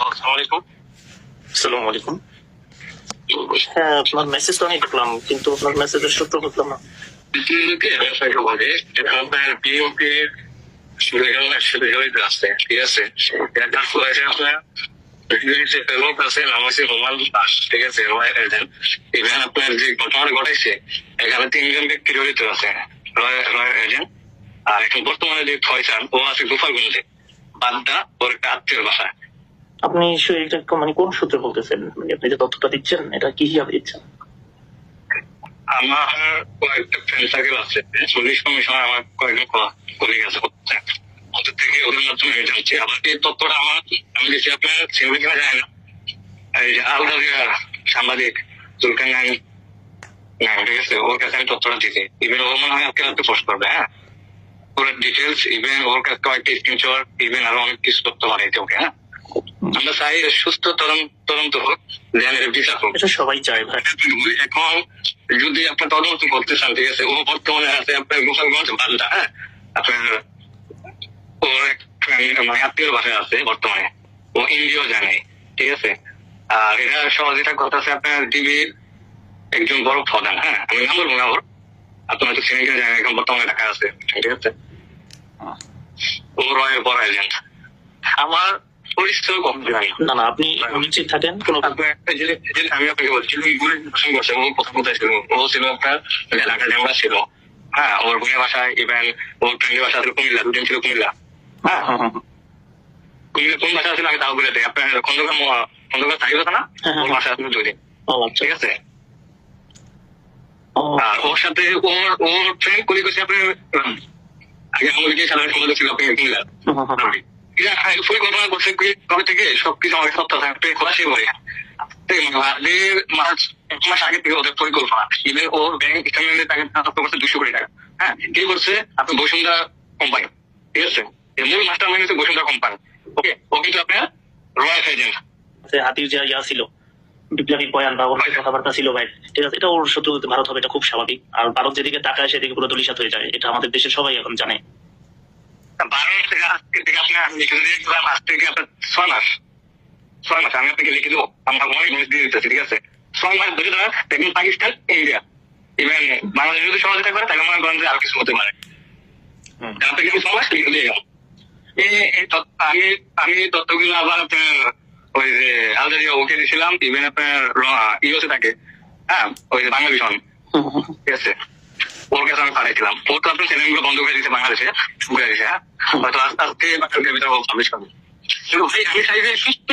আসসালামু আলাইকুম। আসসালামু আলাইকুম। হ্যাঁ, আপনার মেসেজ তো আমি দেখলাম, কিন্তু আপনার মেসেজের সূত্র বুঝলাম না। ব্যবসায়িক বলে এটা আপনার বিএমপি সাথে জড়িত আছে, ঠিক আছে? এটা করেছে আপনার লোক আছে, নাম হচ্ছে রোমান দাস, ঠিক আছে? Royal agent. এখানে আপনার যে ঘটনাটা ঘটাইছে, এখানে 3 জন ব্যক্তি জড়িত আছে, রয়্যাল এজেন্ট। আর এখন বর্তমানে যে ফয়সাল, ও আছে গোপালগঞ্জে, বাড্ডা, ওর একটা আত্মীয় বাসায়। আপনি এটা মানে কোন সূত্রে বলতেছেন? মানে আপনি যে তথ্যটা দিচ্ছেন, এটা কি হিসাবে দিচ্ছেন? আমার কয়েকটা ফ্রেন্ড সার্কেল আছে, পুলিশ কমিশনার আমার কয়েকজন কলিগ আছে, ওদের থেকে ওদের মাধ্যমে আমি জানছি। আবার এই তথ্যটা আমি দেখছি আপনার সিনেমা কিনা যায় না, এই যে আল জাজিরার সাংবাদিক জুলকার নাইন, ঠিক আছে? ওর কাছে আমি তথ্যটা দিতে, ইভেন ওর মনে হয় আজকে রাতে পোস্ট করবে। হ্যাঁ, ওর ডিটেলস, ইভেন ওর কাছে কয়েকটা স্ক্রিনশট, ইভেন আরো অনেক কিছু তথ্য বানাইতে ওকে। হ্যাঁ, আমরা চাই সুস্থ তদন্ত হোক, বিচার হোক। এটা সবাই চায় ভাই। এখন যদি আপনার তদন্ত করতে চান, ঠিক আছে? ও বর্তমানে আছে আপনার গোপালগঞ্জ বাড্ডা। হ্যাঁ, আপনার ওর এক মানে আত্মীয় বাসায় আছে বর্তমানে, ও ইন্ডিয়াও জানে, ঠিক আছে? আর এটা সহযোগিতা কথা আছে আপনার ডিবির একজন বড় প্রধান। হ্যাঁ, আমি নাম বলবো না ওর, আপনার তো সিনেমা জানেন, এখন বর্তমানে ঢাকা আছে, ঠিক আছে? ও রয়ের বড় এজেন্ট। আমার পরিচয় কম জানি না না, আপনি নিশ্চিত থাকেন। আমি আপনাকে বলছি, ও প্রথম কোথায় ছিল? ও ছিল আপনার ঢাকা ডেমরা ছিল। হ্যাঁ, ওর বোনের বাসায়, ইভেন ওর ফ্রেন্ডের বাসা ছিল কুমিল্লা, দুদিন ছিল কুমিল্লা। হ্যাঁ, কুমিল্লা কোন বাসা ছিল আমি তাও বলে দেয়। আপনার খন্দকার থাকবে না, ওর বাসা আসলে 2 দিন, ঠিক আছে? আর ওর সাথে ওর ফ্রেন্ড কলি করছে আপনার আগে আমাদের গিয়ে সাধারণ সম্পাদক ছিল আপনি কুমিল্লা। পরিকল্পনা করছে কবে থেকে সবকিছু আমাকে সত্য থাকবে খোলাসি করে মাস 1 মাস আগে থেকে ওদের পরিকল্পনা। ইভেন ওর ব্যাংক স্টেটমেন্টে তাকে করছে 200 কোটি টাকা। হ্যাঁ, কে করছে? আপনার বসুন্ধরা কোম্পানি, ঠিক আছে? মূল মাস্টার মাইন্ড হচ্ছে বসুন্ধরা কোম্পানি। ওকে, ও কিন্তু আপনার রয়্যাল এজেন্ট। হাতির যে ইয়া ছিল, বিপ্লবী বয়ান বা ওর কথাবার্তা ছিল ভাই, ঠিক আছে? এটা ওর শত্রু ভারত হবে, এটা খুব স্বাভাবিক। আর ভারত যেদিকে তাকায় সেদিকে পুরো দলিশাত হয়ে যায়, এটা আমাদের দেশের সবাই এখন জানে। 12 থেকে আজকে থেকে আপনার আমি লিখে দিয়েছিলাম, আজ থেকে আপনার 6 মাস আমি আপনাকে লিখে দেবো, আমরা অনেক জিনিস দিয়ে দিতেছি, ঠিক আছে? 6 মাস ধরে ধরা দেখুন, পাকিস্তান, ইন্ডিয়া, ইভেন বাংলাদেশ যদি সহযোগিতা করে তাহলে মনে করেন যে আরো কিছু হতে পারে। আপনাকে আমি 6 মাস লিখে দিয়ে গেলাম। আমি তথ্যগুলো আবার আপনার ওই যে আল জাজিরা ওকে দিয়েছিলাম, ইভেন আপনার ইউএসএ থাকে। হ্যাঁ, ওই যে বাংলা ভীষণ, ঠিক আছে? ওর কাছে আমি পাঠাইছিলাম। ও তো আপনার চ্যানেলগুলো বন্ধ করে দিচ্ছে বাংলাদেশে, ঢুকে দিচ্ছে। হ্যাঁ, হয়তো আস্তে আস্তে ভিতরে পাবলিশ করবে। কিন্তু ভাই আমি চাই যে সুস্থ